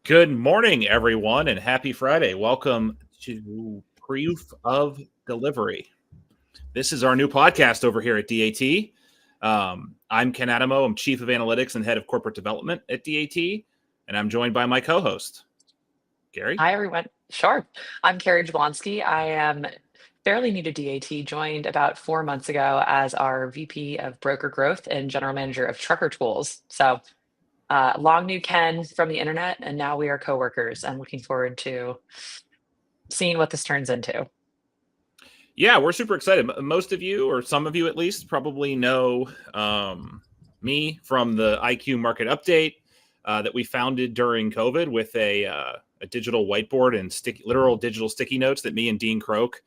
Good morning, everyone, and happy Friday. Welcome to Proof of Delivery. This is our new podcast over here at DAT. I'm Ken Adamo. I'm Chief of Analytics and Head of Corporate Development at DAT, and I'm joined by my co-host, Kary. Hi, everyone. Sure. I'm Kary Jablonski. I am fairly new to DAT, joined about 4 months ago as our VP of Broker Growth and General Manager of Trucker Tools. So, long knew Ken from the internet, and now we are coworkers. I'm looking forward to seeing what this turns into. Yeah, we're super excited. Most of you, or some of you at least, probably know me from the IQ Market Update that we founded during COVID with a digital whiteboard and literal digital sticky notes that me and Dean Croak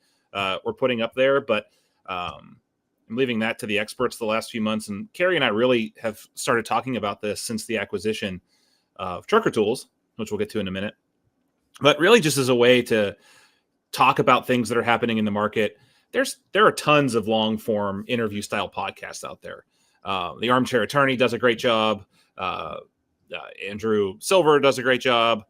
were putting up there. But I'm leaving that to the experts the last few months. And Kary and I really have started talking about this since the acquisition of Trucker Tools, which we'll get to in a minute. But really just as a way to talk about things that are happening in the market. There are tons of long form interview style podcasts out there. The Armchair Attorney does a great job. Andrew Silver does a great job.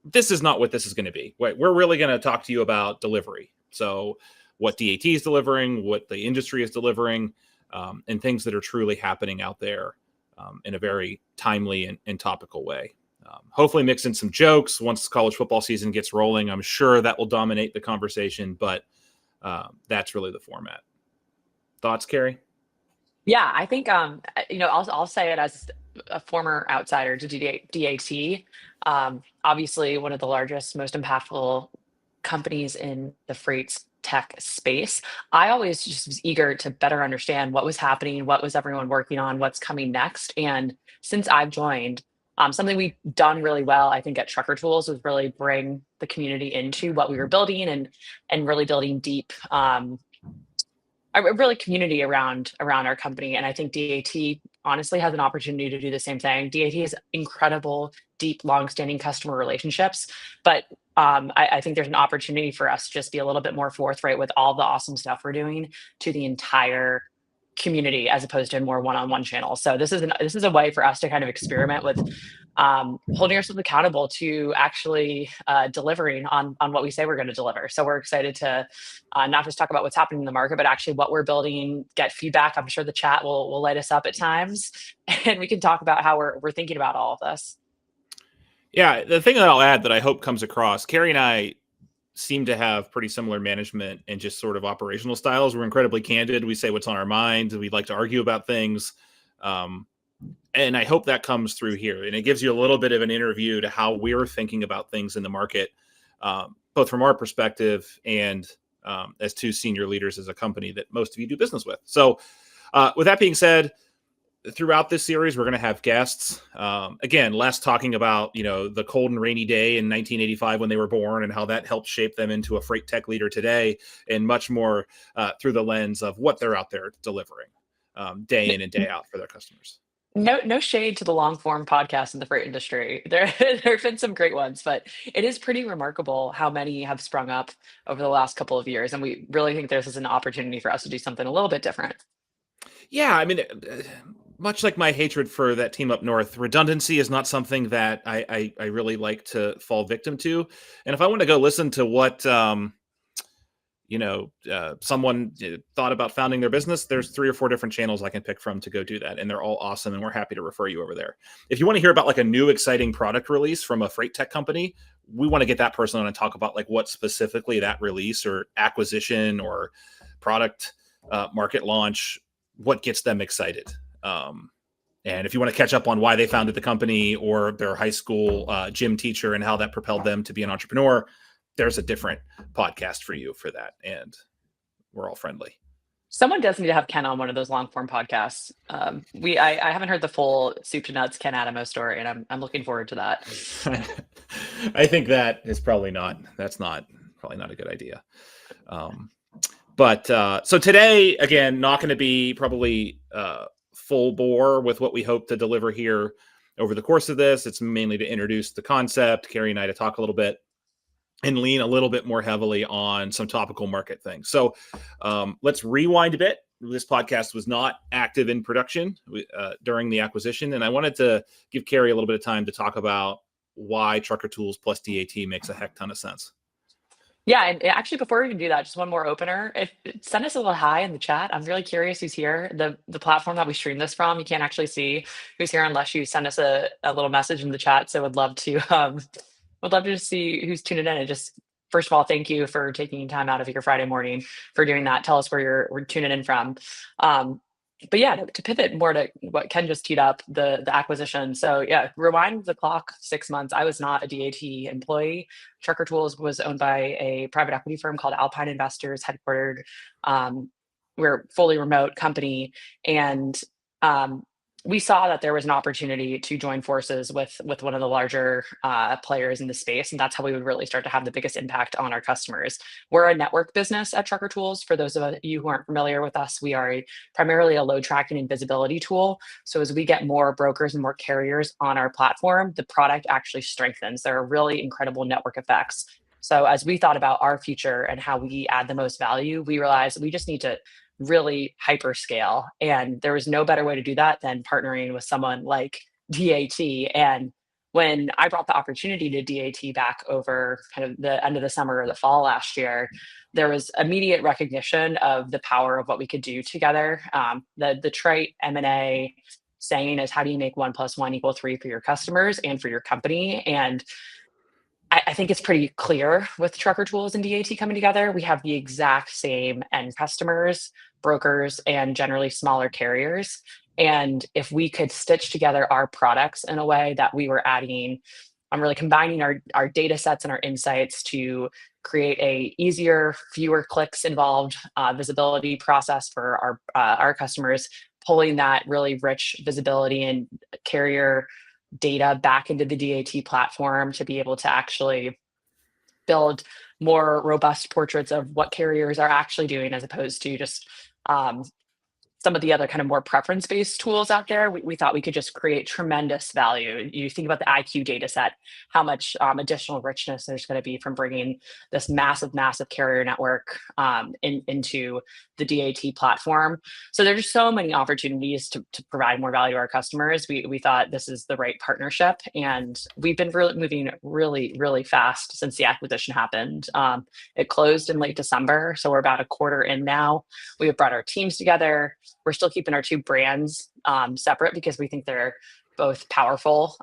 This is not what this is going to be. We're really going to talk to you about delivery. So what DAT is delivering, what the industry is delivering, and things that are truly happening out there in a very timely and topical way. Hopefully mix in some jokes once college football season gets rolling. I'm sure that will dominate the conversation, but that's really the format. Thoughts, Kary? Yeah, I think I'll say it as a former outsider to DAT. Obviously, one of the largest, most impactful companies in the freight tech space. I always just was eager to better understand what was happening, what was everyone working on, what's coming next. And since I've joined, something we've done really well, I think, at Trucker Tools was really bring the community into what we were building and really building deep, really community around our company. And I think DAT honestly has an opportunity to do the same thing. DAT has incredible, deep, long-standing customer relationships, but I think there's an opportunity for us to just be a little bit more forthright with all the awesome stuff we're doing to the entire community as opposed to a more one-on-one channel. So this is a way for us to kind of experiment with holding ourselves accountable to actually delivering on what we say we're going to deliver. So we're excited to not just talk about what's happening in the market, but actually what we're building, get feedback. I'm sure the chat will light us up at times, and we can talk about how we're thinking about all of this. Yeah, the thing that I'll add that I hope comes across, Kary and I seem to have pretty similar management and just sort of operational styles. We're incredibly candid. We say what's on our minds. We like to argue about things. And I hope that comes through here. And it gives you a little bit of an interview to how we're thinking about things in the market, both from our perspective and as two senior leaders as a company that most of you do business with. So with that being said, throughout this series, we're going to have guests. Again, less talking about, the cold and rainy day in 1985 when they were born and how that helped shape them into a freight tech leader today, and much more through the lens of what they're out there delivering day in and day out for their customers. No shade to the long form podcast in the freight industry. There have been some great ones, but it is pretty remarkable how many have sprung up over the last couple of years. And we really think this is an opportunity for us to do something a little bit different. Yeah, I mean, much like my hatred for that team up north, redundancy is not something that I really like to fall victim to. And if I want to go listen to what someone thought about founding their business, there's 3 or 4 different channels I can pick from to go do that. And they're all awesome. And we're happy to refer you over there. If you want to hear about like a new exciting product release from a freight tech company, we want to get that person on and talk about like what specifically that release or acquisition or product market launch, what gets them excited. And if you want to catch up on why they founded the company or their high school gym teacher and how that propelled them to be an entrepreneur, there's a different podcast for you for that. And we're all friendly. Someone does need to have Ken on one of those long form podcasts. I haven't heard the full soup to nuts Ken Adamo story, and I'm looking forward to that. I think that's probably not a good idea. But so today, again, not going to be probably full bore with what we hope to deliver here over the course of this. It's mainly to introduce the concept, Kary and I to talk a little bit, and lean a little bit more heavily on some topical market things. So let's rewind a bit. this podcast was not active in production during the acquisition. And I wanted to give Kary a little bit of time to talk about why Trucker Tools plus DAT makes a heck ton of sense. Yeah, and actually, before we can do that, just one more opener. If send us a little hi in the chat. I'm really curious who's here. The platform that we stream this from, you can't actually see who's here unless you send us a little message in the chat. So would love to just see who's tuning in. And just first of all, thank you for taking time out of your Friday morning for doing that. Tell us where you're tuning in from. But yeah, to pivot more to what Ken just teed up, the acquisition. So yeah, rewind the clock 6 months. I was not a DAT employee. Trucker Tools was owned by a private equity firm called Alpine Investors, headquartered. We're a fully remote company, and we saw that there was an opportunity to join forces with one of the larger players in the space, and that's how we would really start to have the biggest impact on our customers. We're a network business at Trucker Tools. For those of you who aren't familiar with us, we are primarily a load tracking and visibility tool. So as we get more brokers and more carriers on our platform, the product actually strengthens. There are really incredible network effects. So as we thought about our future and how we add the most value, we realized we just need to really hyperscale. And there was no better way to do that than partnering with someone like DAT. And when I brought the opportunity to DAT back over kind of the end of the summer or the fall last year, there was immediate recognition of the power of what we could do together. The trite M&A saying is, how do you make 1 + 1 = 3 for your customers and for your company? And I think it's pretty clear with Trucker Tools and DAT coming together. We have the exact same end customers, brokers, and generally smaller carriers. And if we could stitch together our products in a way that we were adding, I'm really combining our data sets and our insights to create a easier, fewer clicks involved visibility process for our customers, pulling that really rich visibility and carrier data back into the DAT platform to be able to actually build more robust portraits of what carriers are actually doing, as opposed to just some of the other kind of more preference-based tools out there. We thought we could just create tremendous value. You think about the IQ data set, how much additional richness there's going to be from bringing this massive carrier network into the DAT platform. So there's just so many opportunities to provide more value to our customers. We thought this is the right partnership, and we've been moving really fast since the acquisition happened. It closed in late December, so we're about a quarter in now. We have brought our teams together. We're still keeping our two brands separate because we think they're both powerful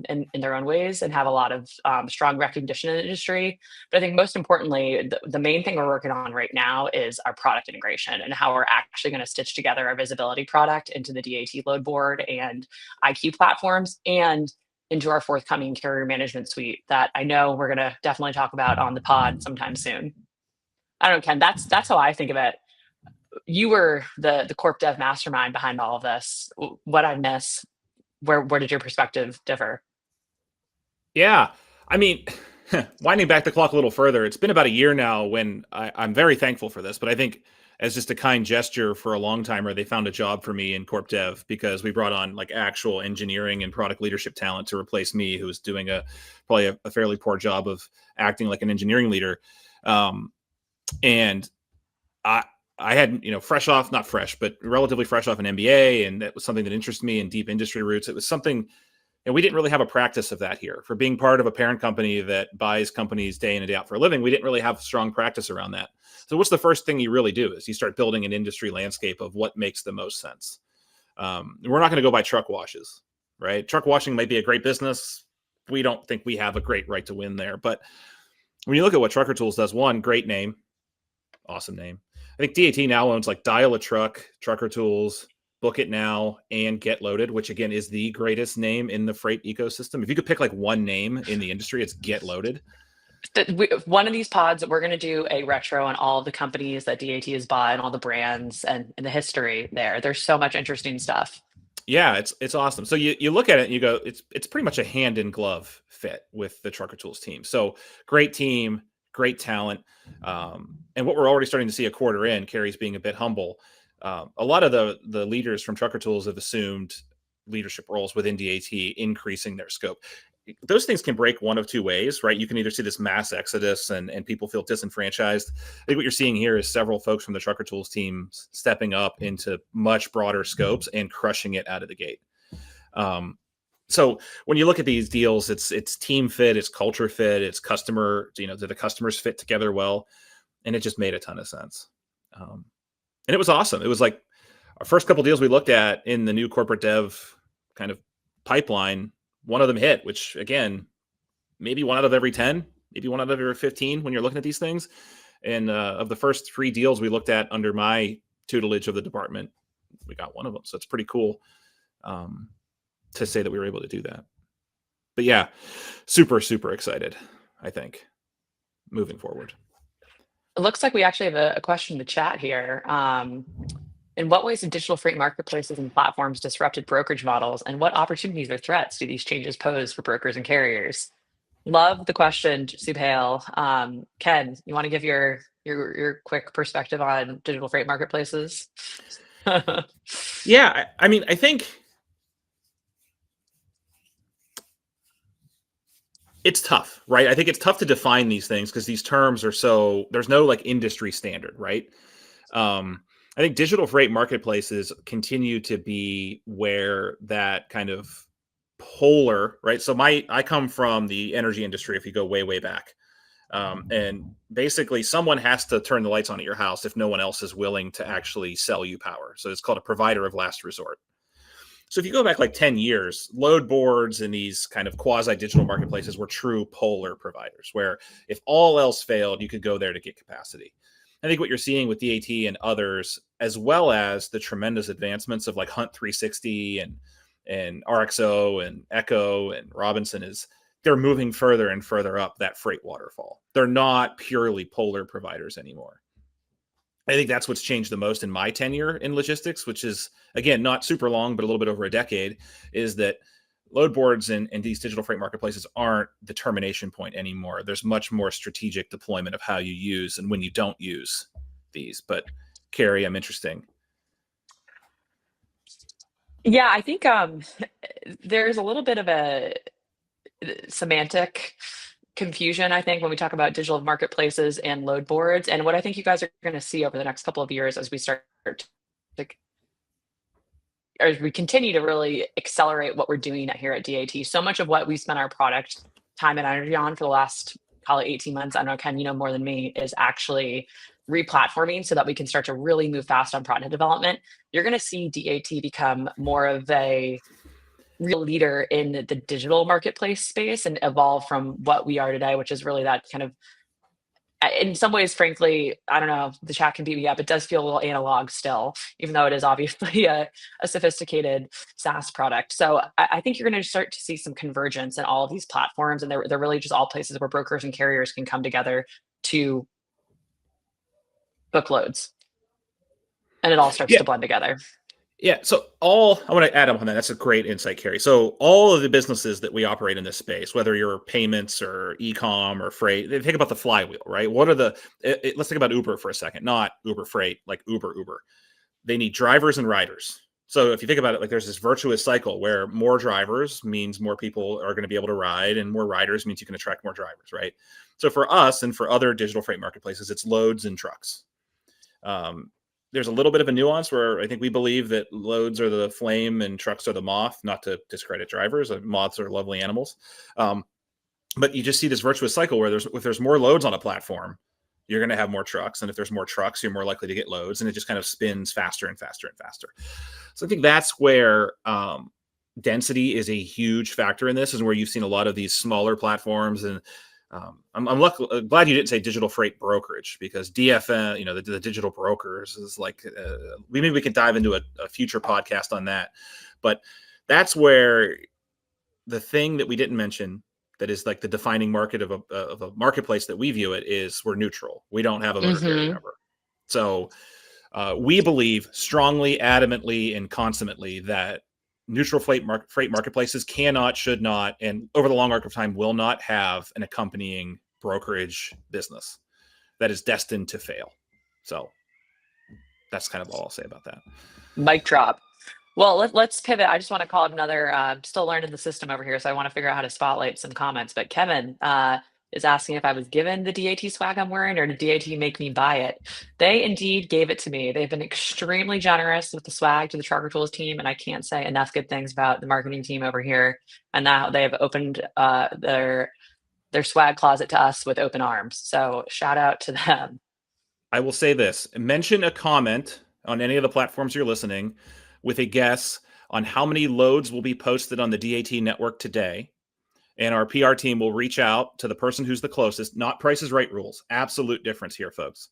in their own ways and have a lot of strong recognition in the industry. But I think most importantly, the main thing we're working on right now is our product integration and how we're actually going to stitch together our visibility product into the DAT load board and IQ platforms and into our forthcoming carrier management suite that I know we're going to definitely talk about on the pod sometime soon. I don't know, Ken, that's how I think of it. You were the corp dev mastermind behind all of this. What I miss? Where did your perspective differ? Yeah, I mean, winding back the clock a little further, it's been about a year now when I'm very thankful for this, but I think as just a kind gesture for a long timer, they found a job for me in corp dev because we brought on like actual engineering and product leadership talent to replace me, who was doing probably a fairly poor job of acting like an engineering leader. And I had, not fresh, but relatively fresh off an MBA. And that was something that interested me in deep industry roots. It was something, and we didn't really have a practice of that here. For being part of a parent company that buys companies day in and day out for a living, we didn't really have strong practice around that. So what's the first thing you really do is you start building an industry landscape of what makes the most sense. We're not going to go buy truck washes, right? Truck washing might be a great business. We don't think we have a great right to win there. But when you look at what Trucker Tools does, one, great name, awesome name. I think DAT now owns like Dial a Truck, Trucker Tools, Book It Now, and Get Loaded, which again is the greatest name in the freight ecosystem. If you could pick like one name in the industry, it's Get Loaded. One of these pods, we're going to do a retro on all the companies that DAT has bought and all the brands and the history there. There's so much interesting stuff. Yeah, it's awesome. So you look at it and you go, it's pretty much a hand in glove fit with the Trucker Tools team. So great team, great talent. And what we're already starting to see a quarter in, Kary's being a bit humble. A lot of the leaders from Trucker Tools have assumed leadership roles within DAT, increasing their scope. those things can break one of two ways, right? You can either see this mass exodus and people feel disenfranchised. I think what you're seeing here is several folks from the Trucker Tools team stepping up into much broader scopes and crushing it out of the gate. So when you look at these deals, it's team fit, it's culture fit, it's customer, do the customers fit together well? And it just made a ton of sense. And it was awesome. It was like our first couple deals we looked at in the new corporate dev kind of pipeline. One of them hit, which again, maybe 1 out of every 10, maybe 1 out of every 15 when you're looking at these things. And of the first 3 deals we looked at under my tutelage of the department, we got one of them. So it's pretty cool to say that we were able to do that. But yeah, super, super excited, I think, moving forward. It looks like we actually have a question in the chat here. In what ways have digital freight marketplaces and platforms disrupted brokerage models, and what opportunities or threats do these changes pose for brokers and carriers? Love the question, Subhail. Ken, you want to give your quick perspective on digital freight marketplaces? Yeah, I mean, I think it's tough, right? I think it's tough to define these things because these terms are there's no like industry standard, right? I think digital freight marketplaces continue to be where that kind of polar, right? So I come from the energy industry, if you go way, way back. And basically someone has to turn the lights on at your house if no one else is willing to actually sell you power. So it's called a provider of last resort. So if you go back like 10 years, load boards and these kind of quasi-digital marketplaces were true polar providers, where if all else failed, you could go there to get capacity. I think what you're seeing with DAT and others, as well as the tremendous advancements of like Hunt 360 and RXO and Echo and Robinson, is they're moving further and further up that freight waterfall. They're not purely polar providers anymore. I think that's what's changed the most in my tenure in logistics, which is, again, not super long, but a little bit over a decade, is that load boards and these digital freight marketplaces aren't the termination point anymore. There's much more strategic deployment of how you use and when you don't use these. But Kary, I'm interesting. Yeah, I think there's a little bit of a semantic confusion, I think, when we talk about digital marketplaces and load boards. And what I think you guys are going to see over the next couple of years as we start to, as we continue to really accelerate what we're doing here at DAT. So much of what we spent our product time and energy on for the last, call it 18 months, I know, Ken, you know more than me, is actually replatforming so that we can start to really move fast on product development. You're going to see DAT become more of a real leader in the digital marketplace space and evolve from what we are today, which is really that kind of, in some ways, frankly, I don't know, the chat can beat me up. It does feel a little analog still, even though it is obviously a sophisticated SaaS product. So I think you're going to start to see some convergence in all of these platforms. And they're really just all places where brokers and carriers can come together to book loads. And it all starts to blend together. Yeah. So I want to add up on that. That's a great insight, Kary. So all of the businesses that we operate in this space, whether you're payments or e-com or freight, they think about the flywheel, right? What are let's think about Uber for a second, not Uber Freight, like Uber. They need drivers and riders. So if you think about it, like there's this virtuous cycle where more drivers means more people are going to be able to ride, and more riders means you can attract more drivers, right? So for us and for other digital freight marketplaces, it's loads and trucks. There's a little bit of a nuance where I think we believe that loads are the flame and trucks are the moth, not to discredit drivers. Moths are lovely animals. But you just see this virtuous cycle where if there's more loads on a platform, you're going to have more trucks. And if there's more trucks, you're more likely to get loads. And it just kind of spins faster and faster and faster. So I think that's where density is a huge factor in this, is where you've seen a lot of these smaller platforms. And I'm glad you didn't say digital freight brokerage, because DFM, the digital brokers is like, maybe we could dive into a future podcast on that. But that's where the thing that we didn't mention that is like the defining market of a marketplace that we view it is we're neutral. We don't have a motor carrier number. So we believe strongly, adamantly, and consummately that neutral freight marketplaces cannot, should not, and over the long arc of time will not have an accompanying brokerage business. That is destined to fail. So that's kind of all I'll say about that. Mic drop. Well, let's pivot. I just want to call it another. Still learning the system over here, so I want to figure out how to spotlight some comments. But Kevin is asking if I was given the DAT swag I'm wearing, or did DAT make me buy it? They indeed gave it to me. They've been extremely generous with the swag to the Trucker Tools team, and I can't say enough good things about the marketing team over here. And now they have opened their swag closet to us with open arms. So shout out to them. I will say this: mention a comment on any of the platforms you're listening with a guess on how many loads will be posted on the DAT network today. And our PR team will reach out to the person who's the closest, not Price is Right rules. Absolute difference here, folks.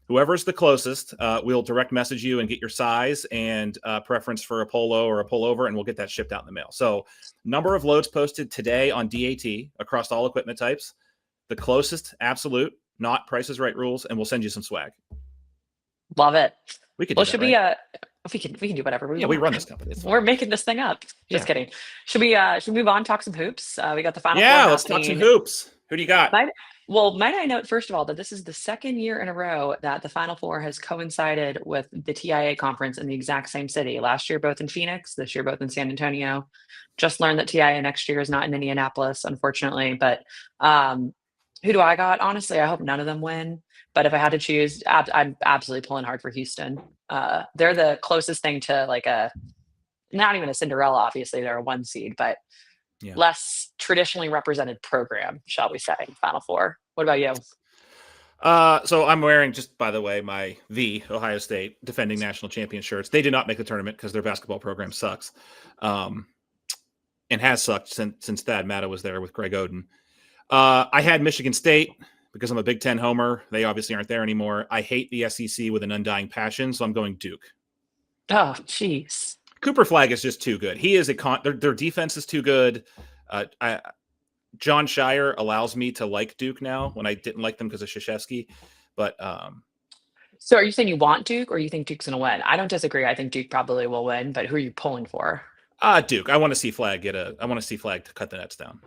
Whoever's the closest, we'll direct message you and get your size and preference for a polo or a pullover, and we'll get that shipped out in the mail. So number of loads posted today on DAT across all equipment types. The closest, absolute, not Price is Right rules, and we'll send you some swag. Love it. We could Well, do should that, we right? we can do whatever we Yeah, want. we run this company. We're making this thing up. Just kidding. Should we move on, talk some hoops? We got the final Yeah, four let's talk some happening. hoops. Who do you got? Might I note, first of all, that this is the second year in a row that the Final Four has coincided with the TIA conference in the exact same city. Last year, both in Phoenix, this year, both in San Antonio. Just learned that TIA next year is not in Indianapolis, unfortunately. But who do I got? Honestly, I hope none of them win. But if I had to choose, I'm absolutely pulling hard for Houston. They're the closest thing to like not even a Cinderella, obviously, they're a 1 seed, but less traditionally represented program, shall we say, Final Four. What about you? So I'm wearing, just by the way, the Ohio State defending national champion shirts. They did not make the tournament because their basketball program sucks, and has sucked since Thad Matta was there with Greg Oden. I had Michigan State because I'm a Big Ten homer. They obviously aren't there anymore. I hate the SEC with an undying passion, so I'm going Duke. Oh, jeez. Cooper Flag is just too good. He is their defense is too good. John Shire allows me to like Duke now when I didn't like them because of Krzyzewski. But so are you saying you want Duke, or you think Duke's going to win? I don't disagree. I think Duke probably will win, but who are you pulling for? Duke. I want to see Flag to cut the nets down.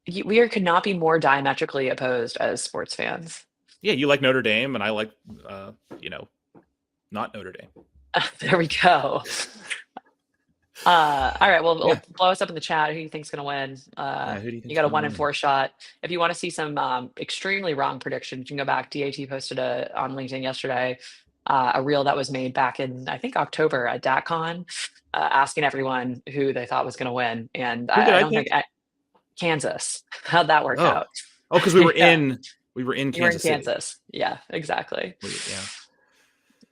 We could not be more diametrically opposed as sports fans. Yeah, you like Notre Dame, and I like, not Notre Dame. There we go. All right. Well, blow us up in the chat. Who do you think's going to win? Who do you think you got a 1 in 4 shot. If you want to see some extremely wrong predictions, you can go back. DAT posted on LinkedIn yesterday a reel that was made back in, I think, October at DATCon, asking everyone who they thought was going to win. And I don't think Kansas. How'd that work out? Oh, because we were in Kansas City. Kansas. Yeah, exactly.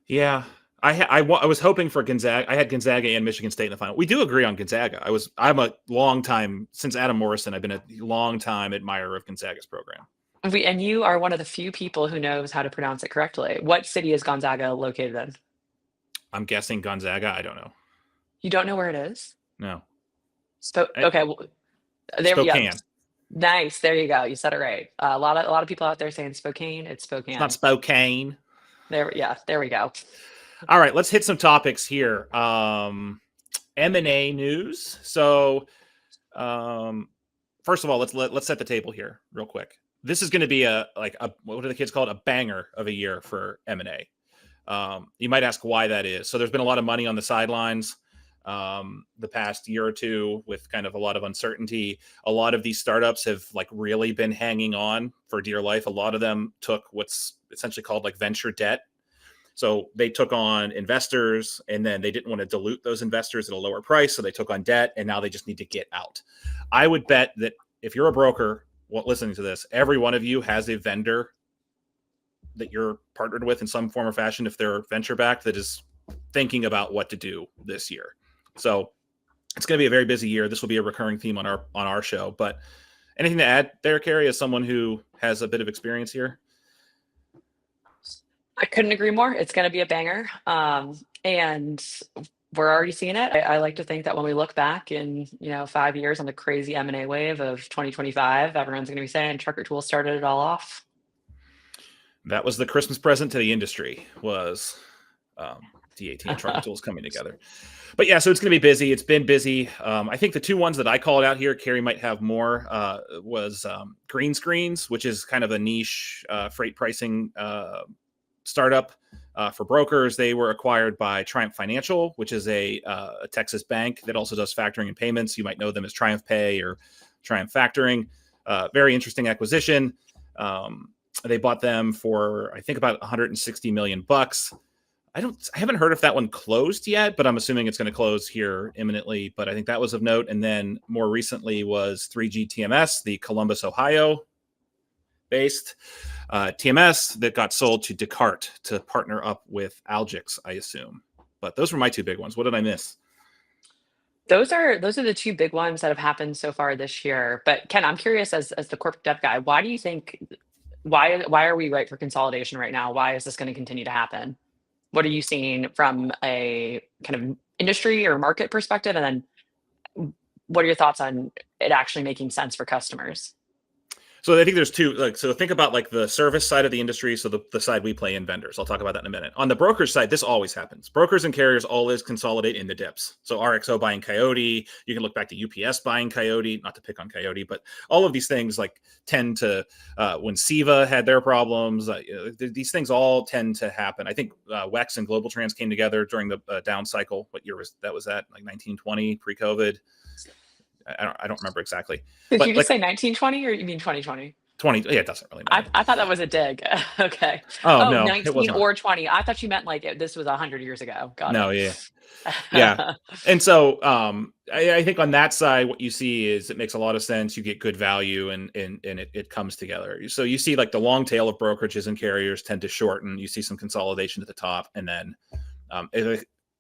Yeah. I was hoping for Gonzaga. I had Gonzaga and Michigan State in the final. We do agree on Gonzaga. I'm a long time, since Adam Morrison, I've been a long time admirer of Gonzaga's program. And you are one of the few people who knows how to pronounce it correctly. What city is Gonzaga located in? I'm guessing Gonzaga. I don't know. You don't know where it is? No. Okay. Well, there we go. Spokane. Nice. There you go. You said it right. A lot of people out there saying Spokane. It's Spokane. It's not Spokane. There we go. All right, let's hit some topics here. M&A news. So, first of all, let's set the table here real quick. This is going to be what do the kids call it? A banger of a year for M&A. You might ask why that is. So there's been a lot of money on the sidelines the past year or two with kind of a lot of uncertainty. A lot of these startups have really been hanging on for dear life. A lot of them took what's essentially called venture debt. So they took on investors, and then they didn't want to dilute those investors at a lower price. So they took on debt, and now they just need to get out. I would bet that if you're a broker listening to this, every one of you has a vendor that you're partnered with in some form or fashion, if they're venture backed, that is thinking about what to do this year. So it's going to be a very busy year. This will be a recurring theme on our show. But anything to add there, Kary, as someone who has a bit of experience here? I couldn't agree more. It's going to be a banger. And we're already seeing it. I like to think that when we look back in 5 years on the crazy M&A wave of 2025, everyone's going to be saying Trucker Tools started it all off. That was the Christmas present to the industry, was DAT and Trucker Tools coming together. But yeah, so it's going to be busy. It's been busy. I think the two ones that I called out here, Kary might have more, was Green Screens, which is kind of a niche freight pricing startup For brokers, they were acquired by Triumph Financial, which is a Texas bank that also does factoring and payments. You might know them as Triumph Pay or Triumph Factoring. Very interesting acquisition. They bought them for, I think, about 160 million bucks. I haven't heard if that one closed yet, but I'm assuming it's going to close here imminently. But I think that was of note. And then more recently was 3G TMS, the Columbus, Ohio based TMS that got sold to Descartes to partner up with Algix, I assume. But those were my two big ones. What did I miss? Those are the two big ones that have happened so far this year. But Ken, I'm curious as the corporate dev guy, why do you think why are we ripe for consolidation right now? Why is this going to continue to happen? What are you seeing from a kind of industry or market perspective? And then what are your thoughts on it actually making sense for customers? So I think there's two, so think about like the service side of the industry. So the side we play in, vendors. I'll talk about that in a minute. On the broker side, this always happens. Brokers and carriers always consolidate in the dips. So RXO buying Coyote, you can look back to UPS buying Coyote, not to pick on Coyote, but all of these things like tend to, when Siva had their problems, these things all tend to happen. I think WEX and Global Trans came together during the down cycle. What year was that? Like 1920 pre-COVID? I don't remember exactly. Did you just say 1920 or you mean 2020? 20. Yeah, it doesn't really matter. I thought that was a dig. Okay. Oh, no, 19 or 20. I thought you meant like this was 100 years ago. Got no, it. yeah. And so I think on that side, what you see is it makes a lot of sense. You get good value and it comes together. So you see like the long tail of brokerages and carriers tend to shorten. You see some consolidation at the top, and then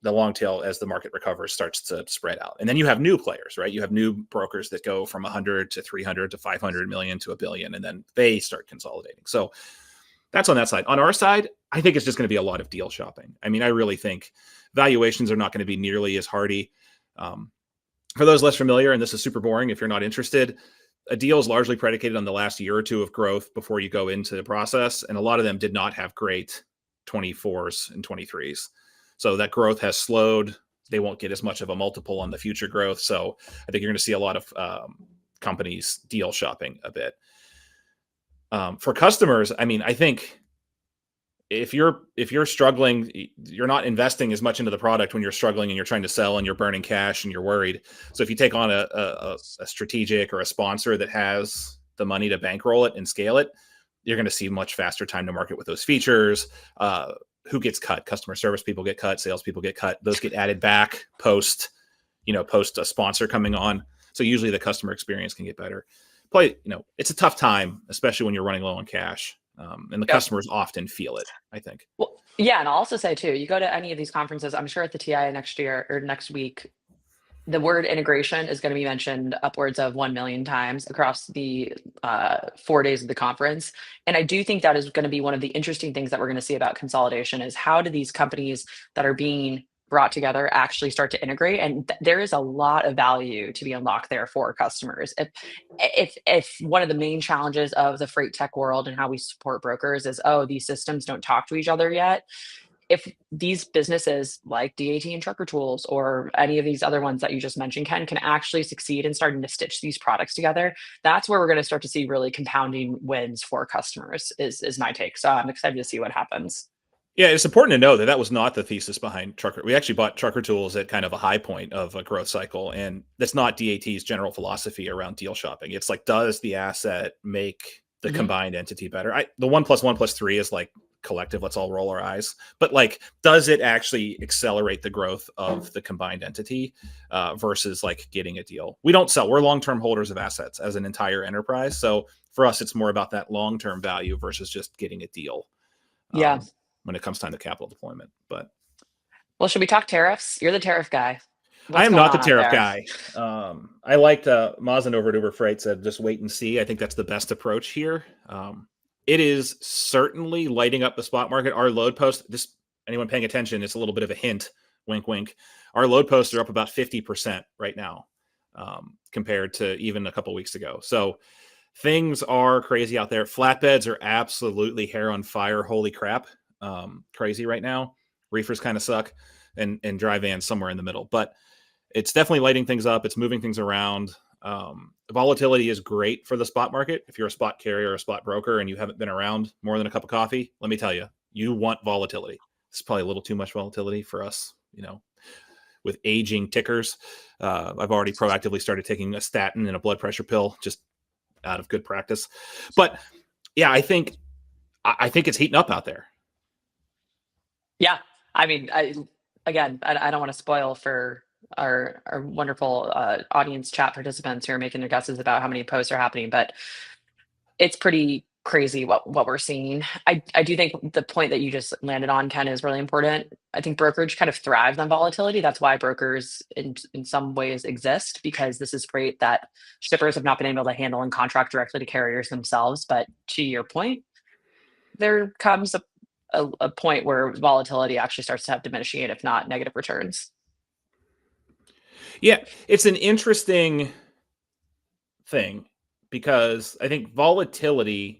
the long tail, as the market recovers, starts to spread out. And then you have new players, right? You have new brokers that go from 100 to 300 to 500 million to a billion, and then they start consolidating. So that's on that side. On our side, I think it's just going to be a lot of deal shopping. I mean, I really think valuations are not going to be nearly as hardy. For those less familiar, and this is super boring if you're not interested, a deal is largely predicated on the last year or two of growth before you go into the process. And a lot of them did not have great 24s and 23s. So that growth has slowed. They won't get as much of a multiple on the future growth. So I think you're going to see a lot of companies deal shopping a bit. For customers, I mean, I think if you're struggling, you're not investing as much into the product when you're struggling and you're trying to sell and you're burning cash and you're worried. So if you take on a strategic or a sponsor that has the money to bankroll it and scale it, you're going to see much faster time to market with those features. Who gets cut? Customer service people get cut. Salespeople get cut. Those get added back post a sponsor coming on. So usually the customer experience can get better. Probably, it's a tough time, especially when you're running low on cash. And the customers often feel it, I think. Well, yeah, and I'll also say too, you go to any of these conferences, I'm sure at the TI next year or next week, the word integration is going to be mentioned upwards of 1 million times across the 4 days of the conference. And I do think that is going to be one of the interesting things that we're going to see about consolidation is how do these companies that are being brought together actually start to integrate? And there is a lot of value to be unlocked there for customers. If one of the main challenges of the freight tech world and how we support brokers is, these systems don't talk to each other yet. If these businesses like DAT and Trucker Tools or any of these other ones that you just mentioned, Ken, can actually succeed in starting to stitch these products together, that's where we're going to start to see really compounding wins for customers is my take. So I'm excited to see what happens. Yeah, it's important to know that was not the thesis behind Trucker. We actually bought Trucker Tools at kind of a high point of a growth cycle, and that's not DAT's general philosophy around deal shopping. It's like, does the asset make the combined entity better? The 1 + 1 + 3 is like collective, let's all roll our eyes, but like, does it actually accelerate the growth of the combined entity versus like getting a deal? We don't sell, we're long-term holders of assets as an entire enterprise. So for us, it's more about that long-term value versus just getting a deal. When it comes time to capital deployment. But well, should we talk tariffs? You're the tariff guy. I am not the tariff guy. I liked Mazen over at Uber Freight said, just wait and see. I think that's the best approach here. It is certainly lighting up the spot market. Our load post, anyone paying attention, it's a little bit of a hint, wink, wink. Our load posts are up about 50% right now compared to even a couple weeks ago. So things are crazy out there. Flatbeds are absolutely hair on fire. Holy crap. Crazy right now. Reefers kind of suck, and dry vans somewhere in the middle, but it's definitely lighting things up. It's moving things around. Volatility is great for the spot market. If you're a spot carrier or a spot broker and you haven't been around more than a cup of coffee, let me tell you, you want volatility. It's probably a little too much volatility for us, with aging tickers. I've already proactively started taking a statin and a blood pressure pill just out of good practice. But yeah, I think it's heating up out there. Yeah. I mean, I don't want to spoil for our wonderful audience chat participants who are making their guesses about how many posts are happening, but it's pretty crazy what we're seeing. I do think the point that you just landed on, Ken, is really important. I think brokerage kind of thrives on volatility. That's why brokers in some ways exist, because this is freight that shippers have not been able to handle and contract directly to carriers themselves. But to your point, there comes a point where volatility actually starts to have diminishing, if not negative returns. Yeah, it's an interesting thing because I think volatility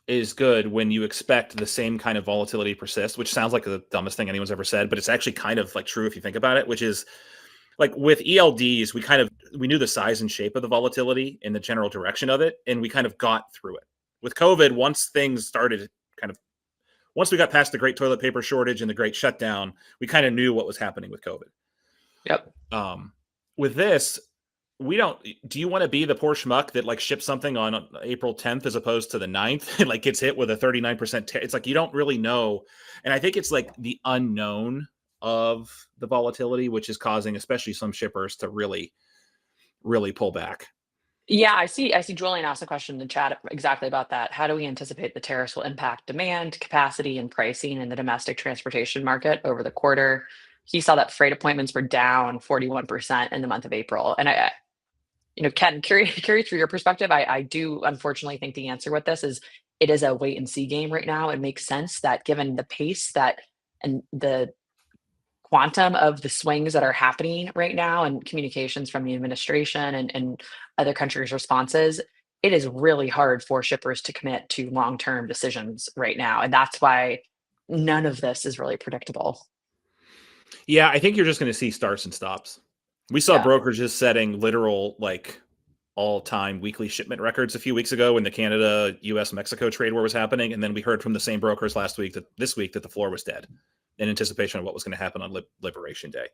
is good when you expect the same kind of volatility to persist, which sounds like the dumbest thing anyone's ever said, but it's actually kind of like true if you think about it, which is like with ELDs, we knew the size and shape of the volatility and the general direction of it, and we kind of got through it. With COVID, once we got past the great toilet paper shortage and the great shutdown, we kind of knew what was happening with COVID. Yep. With this, do you want to be the poor schmuck that like ships something on April 10th as opposed to the 9th and like gets hit with a 39%? It's like, you don't really know. And I think it's like the unknown of the volatility, which is causing especially some shippers to really, really pull back. Yeah, I see Julian asked a question in the chat exactly about that. How do we anticipate the tariffs will impact demand, capacity, and pricing in the domestic transportation market over the quarter? He saw that freight appointments were down 41% in the month of April. And Ken, curious from your perspective, I do unfortunately think the answer with this is it is a wait and see game right now. It makes sense that given the pace and the quantum of the swings that are happening right now and communications from the administration and other countries' responses, it is really hard for shippers to commit to long-term decisions right now. And that's why none of this is really predictable. Yeah, I think you're just going to see starts and stops. We saw brokerages setting literal like all-time weekly shipment records a few weeks ago when the Canada, US, Mexico trade war was happening, and then we heard from the same brokers this week that the floor was dead in anticipation of what was going to happen on Liberation Day.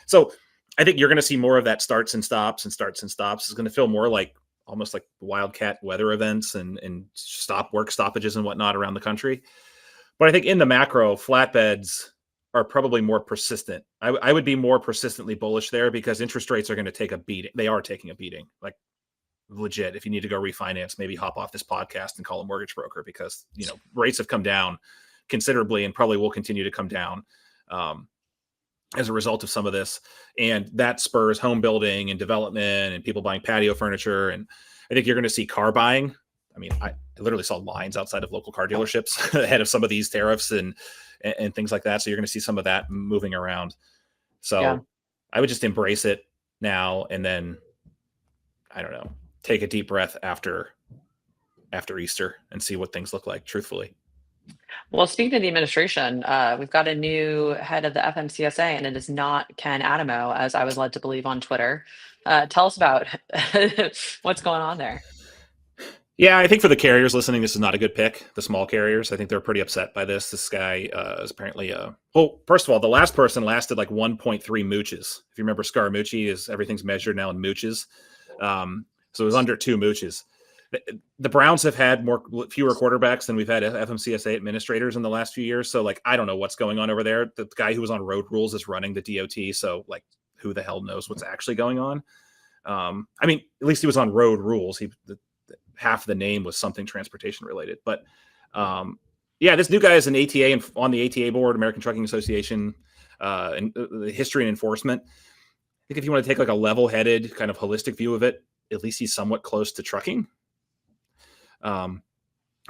So I think you're going to see more of that starts and stops. It's going to feel more like almost like wildcat weather events and work stoppages and whatnot around the country. But I think in the macro, flatbeds are probably more persistent. I would be more persistently bullish there because interest rates are going to take a beating. They are taking a beating, like legit. If you need to go refinance, maybe hop off this podcast and call a mortgage broker because rates have come down considerably and probably will continue to come down as a result of some of this. And that spurs home building and development and people buying patio furniture. And I think you're going to see car buying. I mean, I literally saw lines outside of local car dealerships ahead of some of these tariffs and things like that. So you're going to see some of that moving around. So I would just embrace it now and then, I don't know, take a deep breath after Easter and see what things look like, truthfully. Well, speaking of the administration, we've got a new head of the FMCSA, and it is not Ken Adamo, as I was led to believe on Twitter. Tell us about what's going on there. Yeah, I think for the carriers listening, this is not a good pick. The small carriers, I think they're pretty upset by this. This guy is apparently first of all, the last person lasted like 1.3 mooches. If you remember, Scaramucci everything's measured now in mooches. So it was under 2 mooches. The Browns have had fewer quarterbacks than we've had FMCSA administrators in the last few years. So like, I don't know what's going on over there. The guy who was on road rules is running the DOT. So like, who the hell knows what's actually going on? I mean, at least he was on road rules. Half the name was something transportation related, but this new guy is an ATA and on the ATA board, American Trucking Association, and history and enforcement. I think if you want to take like a level-headed kind of holistic view of it, at least he's somewhat close to trucking.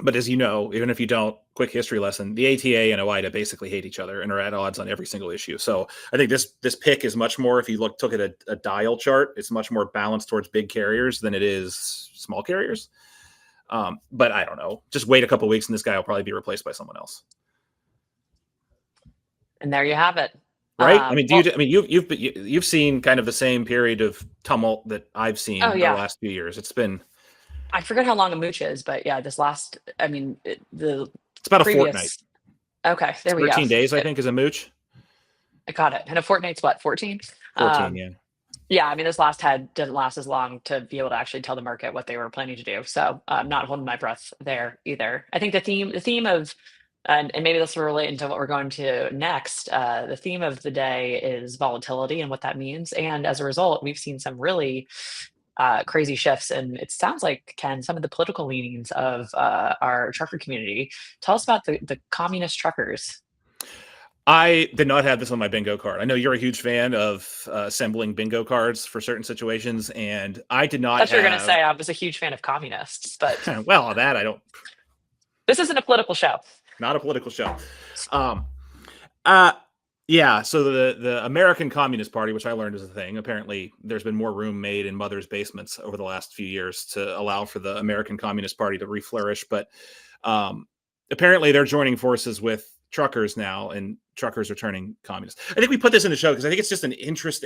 But as you know, even if you don't, quick history lesson, the ATA and OIDA basically hate each other and are at odds on every single issue. So I think this pick is much more, if you took at a dial chart, it's much more balanced towards big carriers than it is small carriers. But I don't know, just wait a couple of weeks and this guy will probably be replaced by someone else. And there you have it. Right. I mean, you've seen kind of the same period of tumult that I've seen the last few years. It's been, I forget how long a mooch is, but yeah, it's about a fortnight. Okay, there we go. 13 days, I Good. think, is a mooch. I got it. And a fortnight's what, 14? 14, yeah. Yeah, I mean, this last head didn't last as long to be able to actually tell the market what they were planning to do. So I'm not holding my breath there either. I think the theme of, and maybe this will relate into what we're going to next. The theme of the day is volatility and what that means. And as a result, we've seen some really crazy shifts. And it sounds like, Ken, some of the political leanings of our trucker community. Tell us about the communist truckers. I did not have this on my bingo card. I know you're a huge fan of assembling bingo cards for certain situations, and I did I not thought you were going to have. say I was a huge fan of communists, but Well, that I don't. this isn't a political show. Not a political show. Um, uh, yeah. So the American Communist Party, which I learned is a thing. Apparently, there's been more room made in mothers' basements over the last few years to allow for the American Communist Party to reflourish. But apparently, they're joining forces with truckers now, and truckers are turning communist. I think we put this in the show because I think it's just an interest.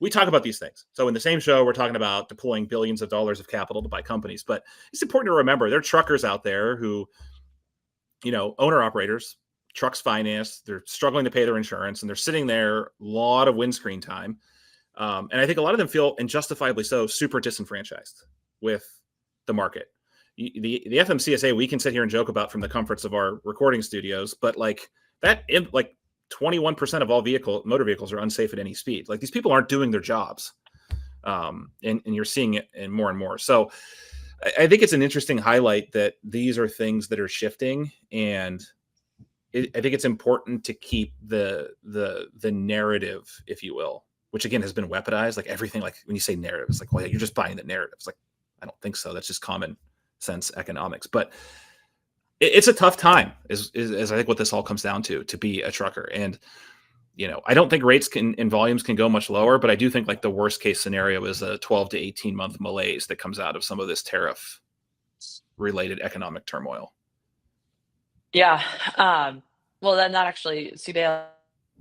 We talk about these things. So in the same show, we're talking about deploying billions of dollars of capital to buy companies. But it's important to remember there are truckers out there who, owner operators, trucks financed, they're struggling to pay their insurance, and they're sitting there, a lot of windscreen time. And I think a lot of them feel, and justifiably so, super disenfranchised with the market. The FMCSA, we can sit here and joke about from the comforts of our recording studios, but like 21% of all motor vehicles are unsafe at any speed. Like these people aren't doing their jobs. And you're seeing it in more and more. So I think it's an interesting highlight that these are things that are shifting, and I think it's important to keep the narrative, if you will, which again has been weaponized. Like everything, like when you say narrative, it's like, well, yeah, you're just buying the narrative. It's like, I don't think so. That's just common sense economics. But it's a tough time, is I think what this all comes down to be a trucker. And I don't think rates and volumes can go much lower, but I do think like the worst case scenario is a 12 to 18 month malaise that comes out of some of this tariff related economic turmoil. Yeah. Well, then that actually, Sudale,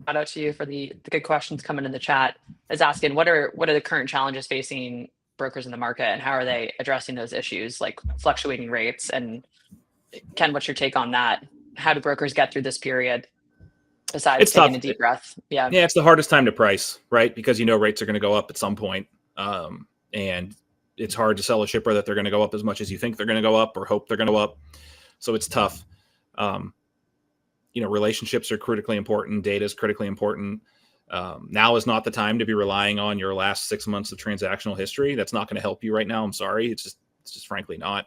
shout out to you for the good questions coming in the chat. Is asking what are the current challenges facing brokers in the market, and how are they addressing those issues like fluctuating rates? And Ken, what's your take on that? How do brokers get through this period besides It's tough. taking a deep breath? Yeah. Yeah, it's the hardest time to price, right? Because rates are going to go up at some point. And it's hard to sell a shipper that they're going to go up as much as you think they're going to go up or hope they're going to go up. So it's tough. Relationships are critically important. Data is critically important. Now is not the time to be relying on your last 6 months of transactional history. That's not going to help you right now. I'm sorry. It's just frankly not.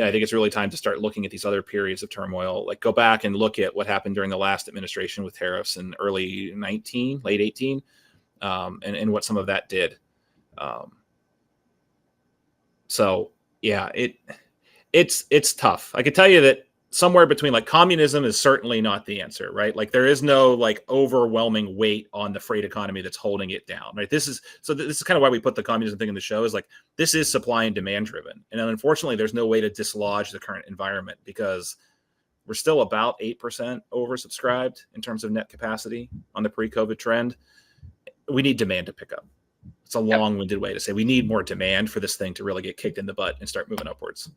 I think it's really time to start looking at these other periods of turmoil. Like go back and look at what happened during the last administration with tariffs in early 19, late 18, and what some of that did. So yeah, it's tough. I could tell you that somewhere between like communism is certainly not the answer, right? Like there is no like overwhelming weight on the freight economy that's holding it down, right? This is kind of why we put the communism thing in the show, is like, this is supply and demand driven. And unfortunately, there's no way to dislodge the current environment because we're still about 8% oversubscribed in terms of net capacity on the pre-COVID trend. We need demand to pick up. It's a long-winded way to say we need more demand for this thing to really get kicked in the butt and start moving upwards.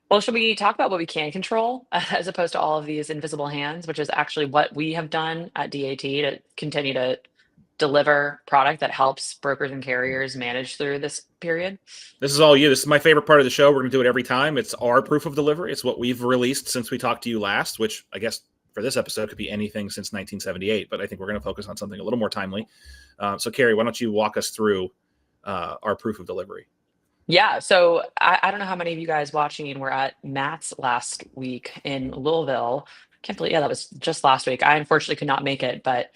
Well, should we talk about what we can control as opposed to all of these invisible hands, which is actually what we have done at DAT to continue to deliver product that helps brokers and carriers manage through this period? This is all you. This is my favorite part of the show. We're going to do it every time. It's our proof of delivery. It's what we've released since we talked to you last, which I guess for this episode could be anything since 1978, but I think we're going to focus on something a little more timely. So Kary, why don't you walk us through our proof of delivery? Yeah, so I don't know how many of you guys watching were at Matt's last week in Louisville. Can't believe, yeah, that was just last week. I unfortunately could not make it, but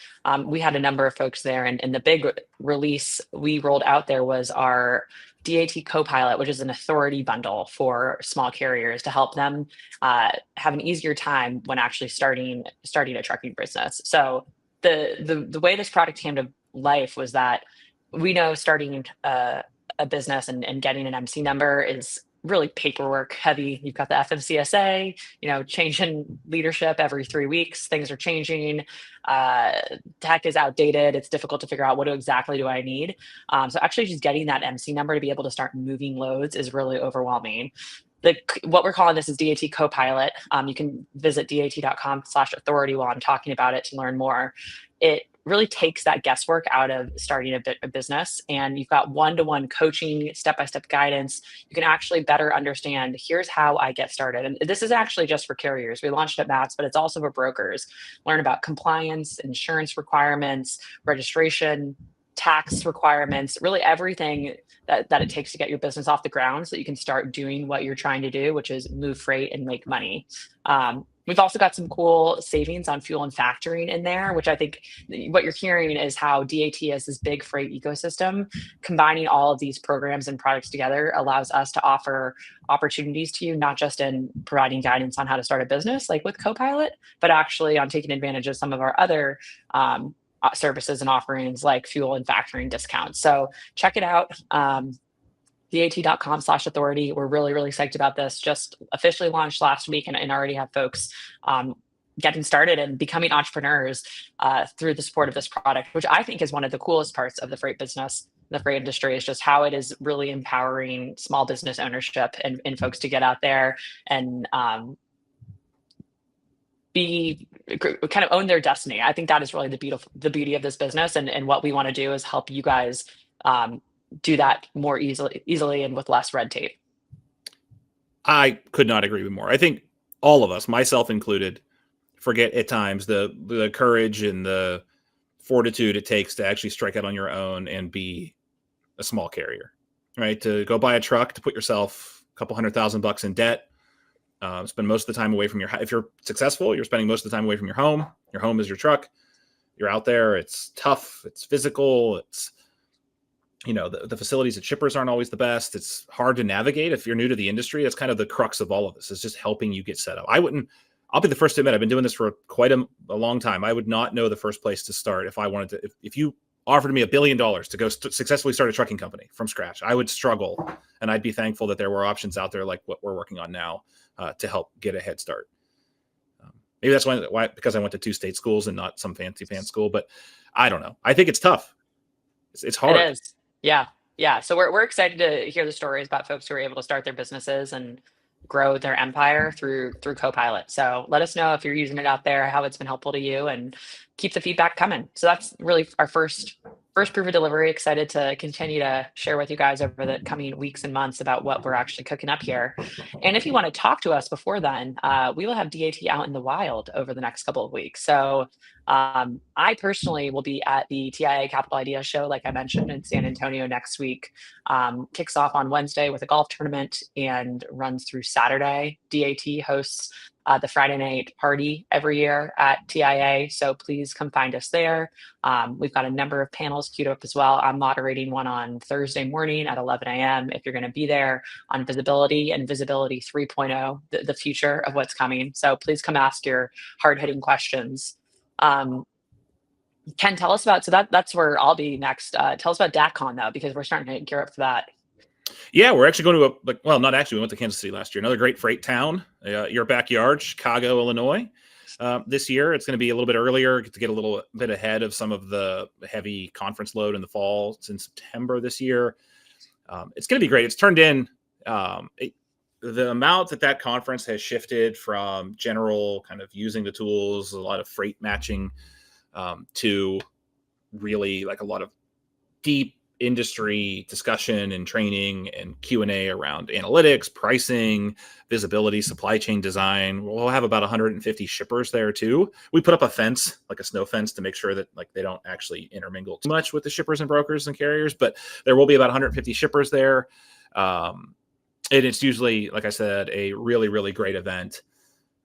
we had a number of folks there, and the big release we rolled out there was our DAT Copilot, which is an authority bundle for small carriers to help them have an easier time when actually starting a trucking business. So the way this product came to life was that we know starting a business and getting an MC number is really paperwork heavy. You've got the FMCSA, changing leadership every 3 weeks. Things are changing. Tech is outdated. It's difficult to figure out what exactly do I need. So actually just getting that MC number to be able to start moving loads is really overwhelming. what we're calling this is DAT Copilot. You can visit dat.com/authority while I'm talking about it to learn more. It really takes that guesswork out of starting a business, and you've got one-to-one coaching, step-by-step guidance. You can actually better understand, here's how I get started. And this is actually just for carriers. We launched at Mats, but it's also for brokers. Learn about compliance, insurance requirements, registration, tax requirements, really everything that it takes to get your business off the ground so that you can start doing what you're trying to do, which is move freight and make money. We've also got some cool savings on fuel and factoring in there, which I think what you're hearing is how DAT is this big freight ecosystem. Combining all of these programs and products together allows us to offer opportunities to you, not just in providing guidance on how to start a business, like with Copilot, but actually on taking advantage of some of our other services and offerings like fuel and factoring discounts. So check it out. dat.com/authority. We're really, really psyched about this. Just officially launched last week and already have folks getting started and becoming entrepreneurs through the support of this product, which I think is one of the coolest parts of the freight business, the freight industry, is just how it is really empowering small business ownership and folks to get out there and kind of own their destiny. I think that is really the beauty of this business, and what we want to do is help you guys do that more easily and with less red tape. I could not agree with more. I think all of us, myself included, forget at times the courage and the fortitude it takes to actually strike out on your own and be a small carrier, right? To go buy a truck, to put yourself a couple $100,000 in debt, spend most of the time away from if you're successful, you're spending most of the time away from your home. Your home is your truck. You're out there. It's tough. It's physical. It's, the facilities at shippers aren't always the best. It's hard to navigate. If you're new to the industry, that's kind of the crux of all of this. It's just helping you get set up. I'll be the first to admit, I've been doing this for quite a long time. I would not know the first place to start if I wanted to. If you offered me $1 billion to go successfully start a trucking company from scratch, I would struggle. And I'd be thankful that there were options out there like what we're working on now to help get a head start. Maybe that's why, because I went to 2 state schools and not some fancy pants school, but I don't know. I think it's tough. It's hard. It is. Yeah. Yeah. So we're excited to hear the stories about folks who are able to start their businesses and grow their empire through Copilot. So let us know if you're using it out there, how it's been helpful to you, and keep the feedback coming. So that's really our first proof of delivery. Excited to continue to share with you guys over the coming weeks and months about what we're actually cooking up here. And if you want to talk to us before then, we will have DAT out in the wild over the next couple of weeks. So I personally will be at the TIA Capital Ideas Show, like I mentioned, in San Antonio next week. Kicks off on Wednesday with a golf tournament and runs through Saturday. DAT hosts the Friday night party every year at TIA, so please come find us there. We've got a number of panels queued up as well. I'm moderating one on Thursday morning at 11 a.m. if you're going to be there, on visibility and visibility 3.0, the future of what's coming. So please come ask your hard-hitting questions. Ken, tell us about, so that's where I'll be next. Tell us about DATCon though, because we're starting to gear up for that. Yeah, we're actually going to not actually. We went to Kansas City last year. Another great freight town, your backyard, Chicago, Illinois. This year, it's going to be a little bit earlier to get a little bit ahead of some of the heavy conference load in the fall. It's in September this year. It's going to be great. It's turned in the amount that conference has shifted from general kind of using the tools, a lot of freight matching, to really like a lot of deep industry discussion and training and Q&A around analytics, pricing, visibility, supply chain design. We'll have about 150 shippers there too. We put up a fence, like a snow fence, to make sure that like they don't actually intermingle too much with the shippers and brokers and carriers, but there will be about 150 shippers there. And it's usually, like I said, a really, really great event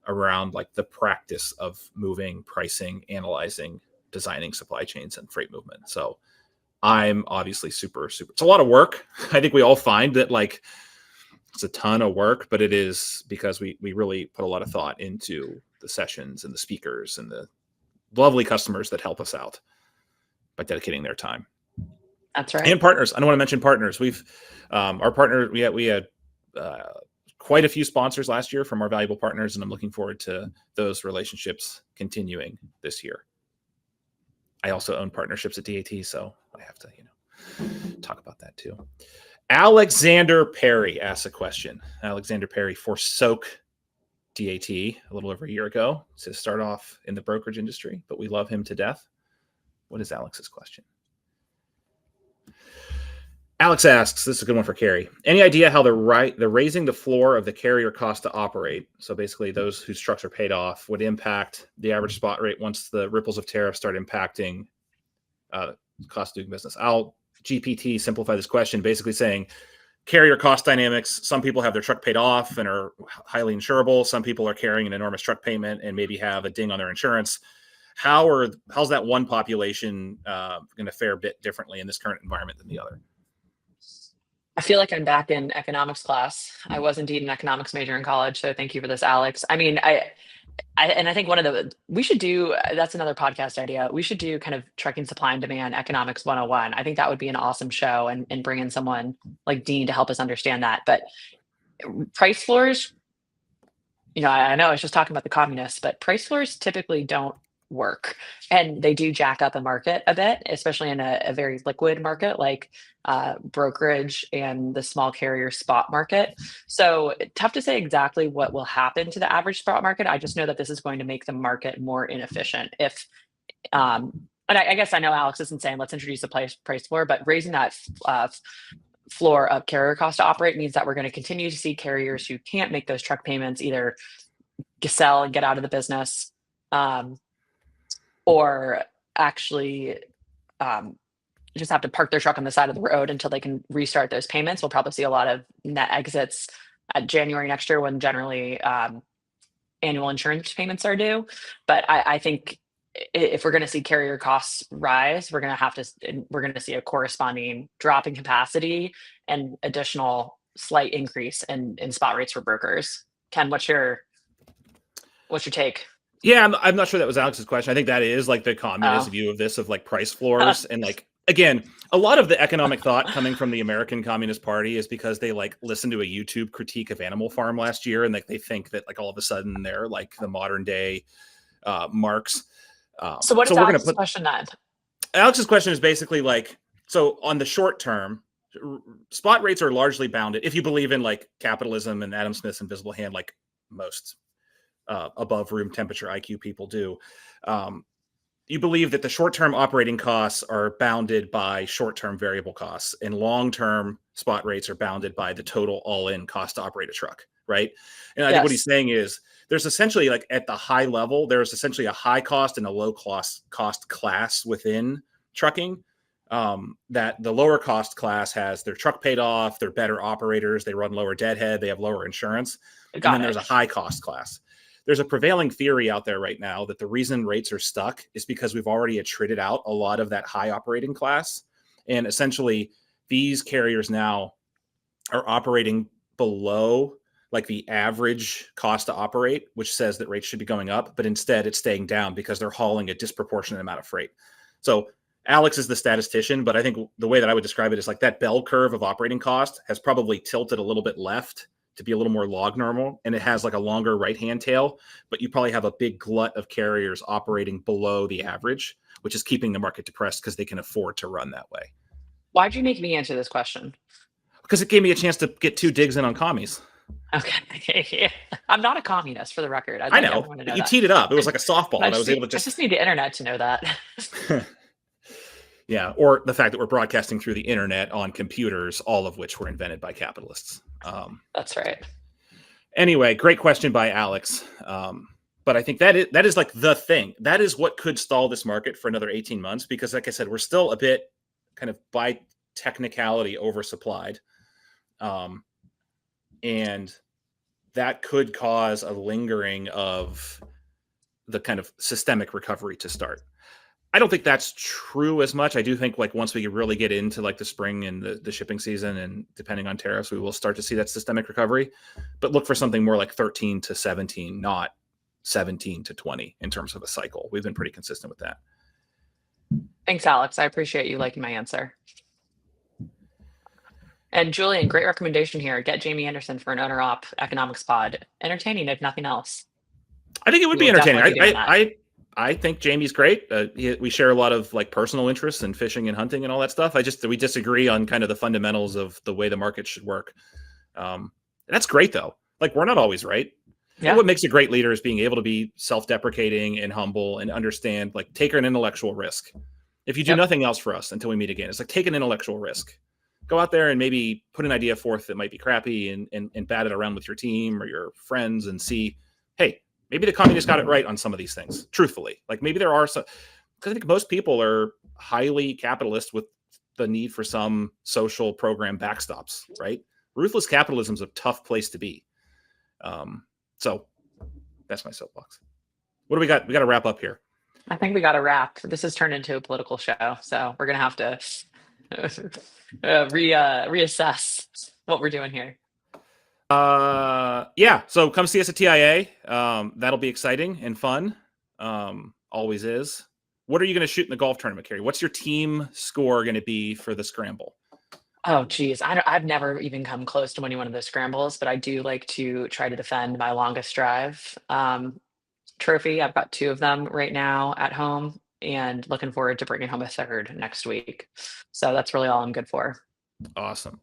around like the practice of moving, pricing, analyzing, designing supply chains and freight movement. So I'm obviously super, it's a lot of work. I think we all find that like it's a ton of work, but it is because we really put a lot of thought into the sessions and the speakers and the lovely customers that help us out by dedicating their time. That's right. And partners. I don't want to mention partners. We've our partner, we had quite a few sponsors last year from our valuable partners, and I'm looking forward to those relationships continuing this year. I also own partnerships at DAT, so I have to, talk about that too. Alexander Perry asks a question. Alexander Perry forsook DAT a little over a year ago to start off in the brokerage industry, but we love him to death. What is Alex's question? Alex asks, this is a good one for Kary. Any idea how the raising the floor of the carrier cost to operate, so basically those whose trucks are paid off, would impact the average spot rate once the ripples of tariffs start impacting cost of doing business? I'll GPT simplify this question, basically saying carrier cost dynamics. Some people have their truck paid off and are highly insurable. Some people are carrying an enormous truck payment and maybe have a ding on their insurance. How's that one population going to fare a bit differently in this current environment than the other? I feel like I'm back in economics class. I was indeed an economics major in college, so thank you for this, Alex. I mean, I think we should do, that's another podcast idea. We should do kind of trucking supply and demand economics 101. I think that would be an awesome show, and bring in someone like Dean to help us understand that. But price floors, I know I was just talking about the communists, but price floors typically don't work, and they do jack up a market a bit, especially in a very liquid market like brokerage and the small carrier spot market. So tough to say exactly what will happen to the average spot market. I just know that this is going to make the market more inefficient. And I guess I know Alex isn't saying let's introduce a price floor, but raising that floor of carrier cost to operate means that we're going to continue to see carriers who can't make those truck payments either sell and get out of the business, or actually just have to park their truck on the side of the road until they can restart those payments. We'll probably see a lot of net exits at January next year, when generally annual insurance payments are due. But I think if we're going to see carrier costs rise, we're going to see a corresponding drop in capacity and additional slight increase in spot rates for brokers. Ken, what's your take? Yeah, I'm not sure that was Alex's question. I think that is like the communist view of this, of like price floors. And like, again, a lot of the economic thought coming from the American Communist Party is because they like listened to a YouTube critique of Animal Farm last year, and like they think that like all of a sudden they're like the modern day Marx. So what is Alex's question then? Alex's question is basically like, so on the short term, spot rates are largely bounded. If you believe in like capitalism and Adam Smith's invisible hand, like most above room temperature IQ people do, you believe that the short-term operating costs are bounded by short-term variable costs, and long-term spot rates are bounded by the total all-in cost to operate a truck, right? And I think what he's saying is there's essentially like at the high level, there's essentially a high cost and a low cost class within trucking. That the lower cost class has their truck paid off, they're better operators, they run lower deadhead, they have lower insurance. And then there's a high cost class. There's a prevailing theory out there right now that the reason rates are stuck is because we've already attrited out a lot of that high operating class. And essentially these carriers now are operating below like the average cost to operate, which says that rates should be going up, but instead it's staying down because they're hauling a disproportionate amount of freight. So Alex is the statistician, but I think the way that I would describe it is like that bell curve of operating cost has probably tilted a little bit left to be a little more log normal, and it has like a longer right-hand tail, but you probably have a big glut of carriers operating below the average, which is keeping the market depressed because they can afford to run that way. Why'd you make me answer this question? Because it gave me a chance to get 2 digs in on commies. Okay. I'm not a communist, for the record. I know. You teed it up. It was like a softball, and I was able to I just need the internet to know that. Yeah, or the fact that we're broadcasting through the internet on computers, all of which were invented by capitalists. That's right. Anyway, great question by Alex. But I think that is like the thing. That is what could stall this market for another 18 months, because like I said, we're still a bit kind of by technicality oversupplied. And that could cause a lingering of the kind of systemic recovery to start. I don't think that's true as much. I do think like once we really get into like the spring and the shipping season, and depending on tariffs, we will start to see that systemic recovery, but look for something more like 13 to 17, not 17 to 20 in terms of a cycle. We've been pretty consistent with that. Thanks, Alex. I appreciate you liking my answer. And Julian, great recommendation here. Get Jamie Anderson for an owner-op economics pod. Entertaining, if nothing else. I think it would be entertaining. I think Jamie's great. We share a lot of like personal interests in fishing and hunting and all that stuff. We disagree on kind of the fundamentals of the way the market should work. That's great though. Like we're not always right. Yeah. What makes a great leader is being able to be self-deprecating and humble and understand, like take an intellectual risk. If you do nothing else for us until we meet again, it's like take an intellectual risk. Go out there and maybe put an idea forth that might be crappy and bat it around with your team or your friends and see, hey, maybe the communists got it right on some of these things, truthfully. Like maybe there are some, because I think most people are highly capitalist with the need for some social program backstops, right? Ruthless capitalism is a tough place to be. So that's my soapbox. What do we got? We got to wrap up here. I think we got to wrap. This has turned into a political show, so we're going to have to reassess what we're doing here. Yeah. So come see us at TIA. That'll be exciting and fun. Always is. What are you going to shoot in the golf tournament, Kary? What's your team score going to be for the scramble? Oh, geez. I've never even come close to winning one of those scrambles, but I do like to try to defend my longest drive trophy. I've got 2 of them right now at home and looking forward to bringing home a 3rd next week. So that's really all I'm good for. Awesome.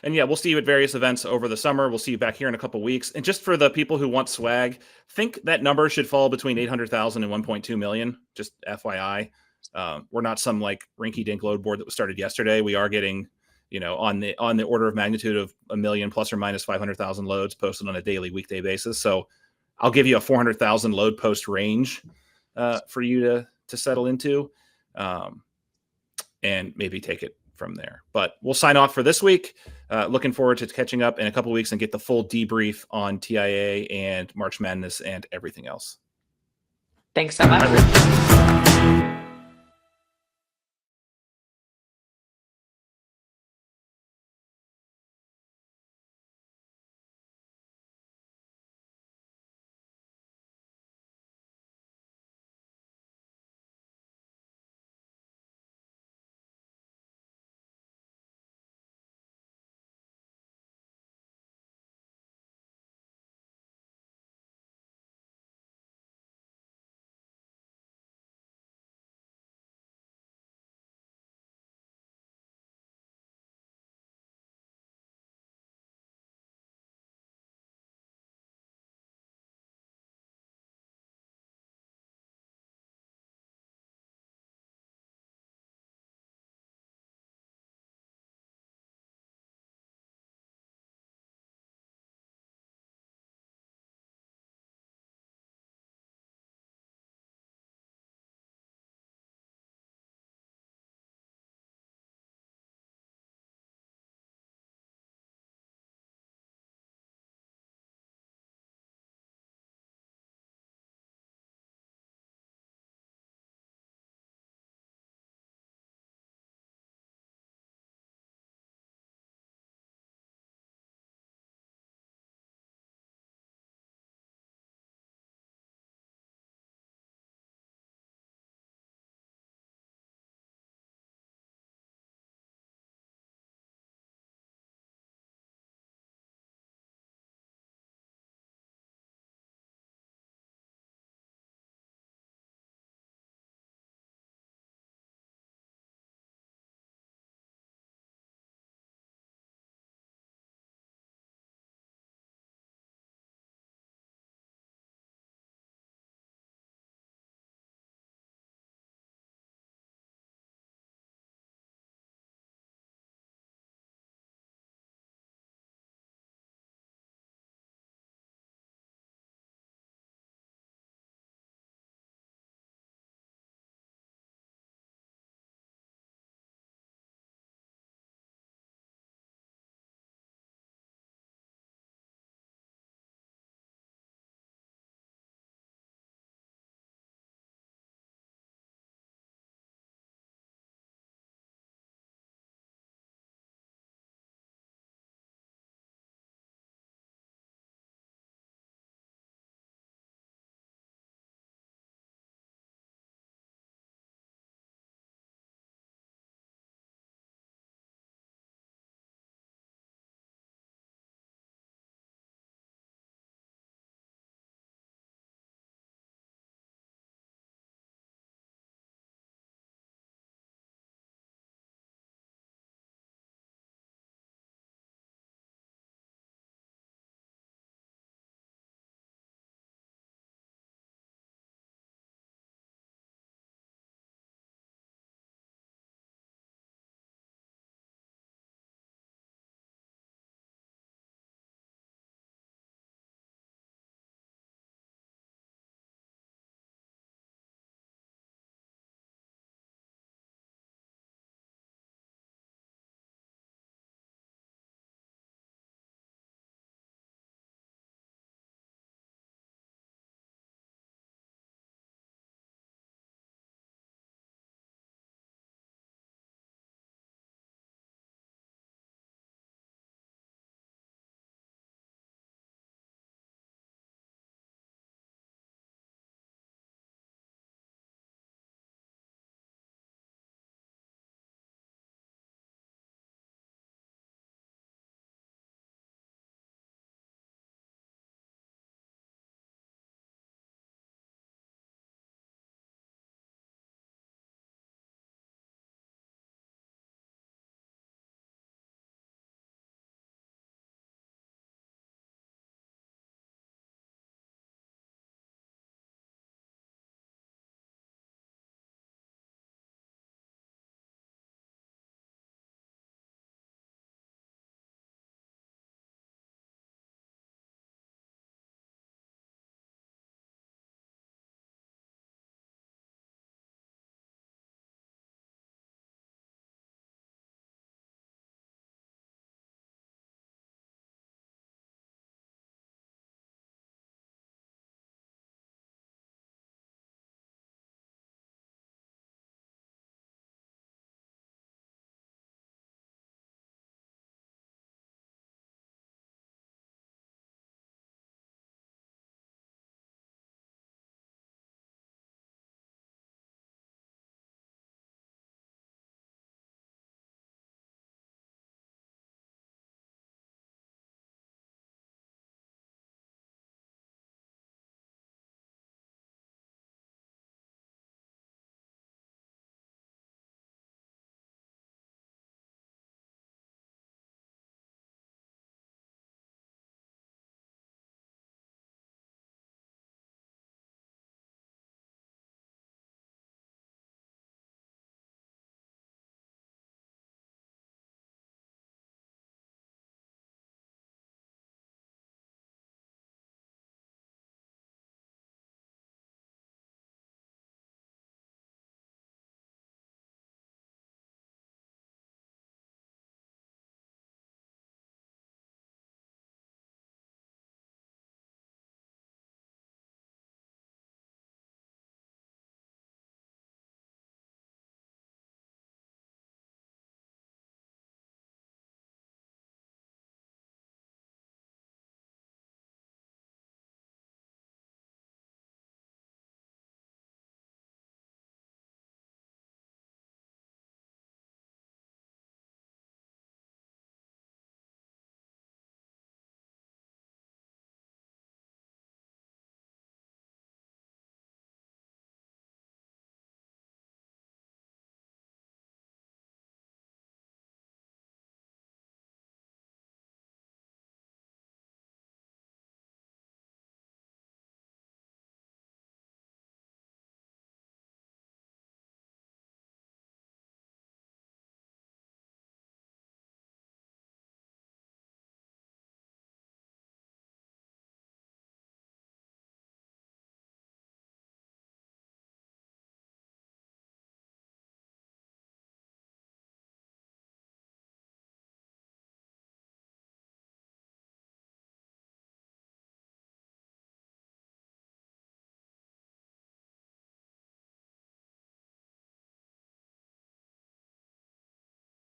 And yeah, we'll see you at various events over the summer. We'll see you back here in a couple weeks. And just for the people who want swag, think that number should fall between 800,000 and 1.2 million. Just FYI. We're not some like rinky dink load board that was started yesterday. We are getting, on the order of magnitude of 1 million plus or minus 500,000 loads posted on a daily weekday basis. So I'll give you a 400,000 load post range for you to settle into and maybe take it from there. But we'll sign off for this week. Looking forward to catching up in a couple of weeks and get the full debrief on TIA and March Madness and everything else. Thanks so much.